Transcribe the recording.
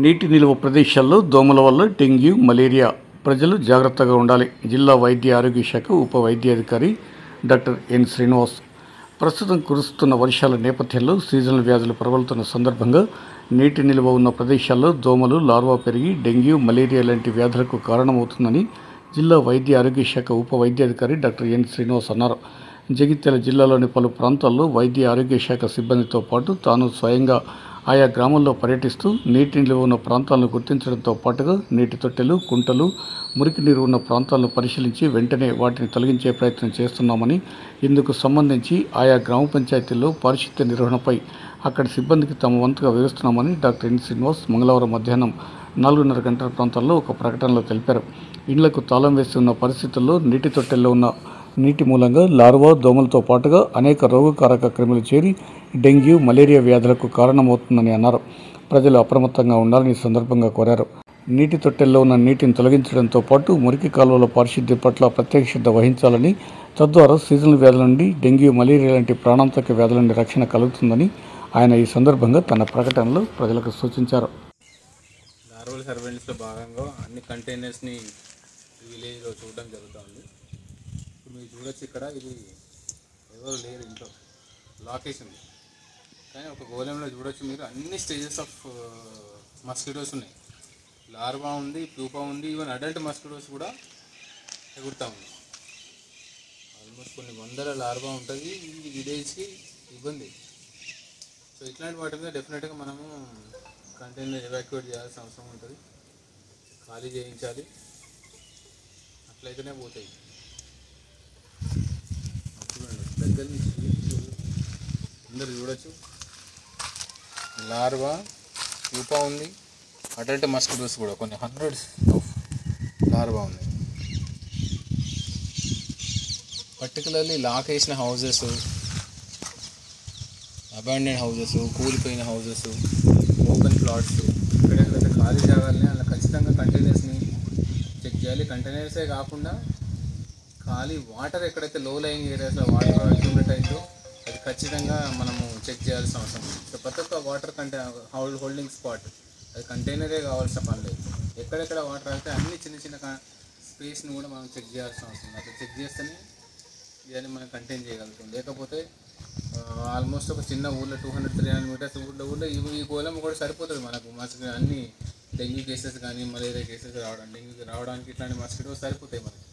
నీటి నిల్వ ప్రదేశాల్లో దోమల వల్ల డెంగ్యూ, మలేరియా ప్రజలు జాగ్రత్తగా ఉండాలి. జిల్లా వైద్య ఆరోగ్య శాఖ ఉప వైద్యాధికారి డాక్టర్ ఎన్ శ్రీనివాస్. ప్రస్తుతం కురుస్తున్న వర్షాల నేపథ్యంలో సీజనల్ వ్యాధులు ప్రబలుతున్న సందర్భంగా నీటి నిల్వ ఉన్న ప్రదేశాల్లో దోమలు, లార్వా పెరిగి డెంగ్యూ, మలేరియా లాంటి వ్యాధులకు కారణమవుతుందని జిల్లా వైద్య ఆరోగ్య శాఖ ఉప వైద్యాధికారి డాక్టర్ ఎన్ శ్రీనివాస్ అన్నారు. జగిత్యాల జిల్లాలోని పలు ప్రాంతాల్లో వైద్య ఆరోగ్య శాఖ సిబ్బందితో పాటు తాను స్వయంగా ఆయా గ్రామాల్లో పర్యటిస్తూ నీటి నిల్వ ఉన్న ప్రాంతాలను గుర్తించడంతో పాటుగా నీటి తొట్టెలు, కుంటలు, మురికి నీరు ఉన్న ప్రాంతాలను పరిశీలించి వెంటనే వాటిని తొలగించే ప్రయత్నం చేస్తున్నామని, ఇందుకు సంబంధించి ఆయా గ్రామ పంచాయతీల్లో పారిశుద్ధ్య నిర్వహణపై అక్కడి సిబ్బందికి తమ వంతుగా వివరిస్తున్నామని డాక్టర్ ఎన్ శ్రీనివాస్ మంగళవారం మధ్యాహ్నం 4:30 గంటల ప్రాంతాల్లో ఒక ప్రకటనలో తెలిపారు. ఇళ్లకు తాళం వేసి ఉన్న పరిస్థితుల్లో నీటి తొట్టెల్లో ఉన్న నీటి మూలంగా లార్వా, దోమలతో పాటుగా అనేక రోగకారక క్రిములు చేరి డెంగ్యూ, మలేరియా వ్యాధులకు కారణమవుతుందని అన్నారు. ప్రజలు అప్రమత్తంగా ఉండాలని సందర్భంగా కోరారు. నీటి తొట్టెల్లో ఉన్న నీటిని తొలగించడంతో పాటు మురికి కాలువల పారిశుద్ధ్యం పట్ల ప్రత్యేక శ్రద్ధ వహించాలని, తద్వారా సీజనల్ వ్యాధుల నుండి డెంగ్యూ, మలేరియా లాంటి ప్రాణాంతక వ్యాధుల నుండి రక్షణ కలుగుతుందని ఆయన ఈ సందర్భంగా తన ప్రకటనలో ప్రజలకు సూచించారు. లార్వల్ సర్వేలెన్స్లో భాగంగా అన్ని కంటైనర్స్ని విలేజ్లో చూడడం జరుగుతుంది. ఇప్పుడు మీరు చూడొచ్చు, ఇక్కడ ఇది ఎవరు లేరు, ఇంట్లో లాకేషన్ ఉంది. కానీ ఒక గోళంలో చూడొచ్చు మీరు, అన్ని స్టేజెస్ ఆఫ్ మస్కిటోస్ ఉన్నాయి. లార్వా ఉంది, ప్యూపా ఉంది, ఈవెన్ అడల్ట్ మస్కిటోస్ కూడా ఎగురుతూ ఉంది. ఆల్మోస్ట్ కొన్ని వందల లార్వా ఉంటుంది. ఇది విలేజ్కి ఇబ్బంది. సో ఇట్లాంటి వాటి మీద డెఫినెట్గా మనము కంటైనర్ ఎవాక్యుయేట్ చేయాల్సిన అవసరం ఉంటుంది. ఖాళీ చేయించాలి, అట్లయితేనే పోతాయి. చూడండి, దగ్గర నుంచి అందరు చూడొచ్చు, లార్వా, ప్యూపా ఉంది, అడల్ట్ మస్కిటోస్ కూడా కొన్ని హండ్రెడ్స్ ఆఫ్ లార్వా ఉంది. పర్టికులర్లీ లాక్ వేసిన హౌజెస్, అబాండెడ్ హౌజెస్, కూలిపోయిన హౌజెస్, ఓపెన్ ప్లాట్స్, ఎక్కడెక్కడైతే ఖాళీ జాగాలని అలా ఖచ్చితంగా కంటైనర్స్ని చెక్ చేయాలి. కంటైనర్సే కాకుండా ఖాళీ వాటర్ ఎక్కడైతే లో లయింగ్ ఏరియాస్లో వాటర్ అక్యుములేట్ అయిందో అది ఖచ్చితంగా మనము చెక్ చేయాల్సిన అవసరం ఉంది. సో ప్రతి ఒక్క వాటర్ హోల్డింగ్ స్పాట్ అది కంటైనరే కావాల్సిన పని లేదు. ఎక్కడెక్కడ వాటర్ అయితే అన్ని చిన్న చిన్న స్పేస్ని కూడా మనం చెక్ చేయాల్సిన అవసరం ఉంది. అట్లా చెక్ చేస్తేనే ఇవన్నీ మనం కంటైన్ చేయగలుగుతాం. లేకపోతే ఆల్మోస్ట్ ఒక చిన్న ఊళ్ళో 200-300 మీటర్స్ ఊళ్ళో ఈ గోళం కూడా సరిపోతుంది మనకు. అన్ని డెంగ్యూ కేసెస్ కానీ మలేరియా కేసెస్ రావడానికి ఇట్లాంటి మస్కిటోస్ సరిపోతాయి మనకి.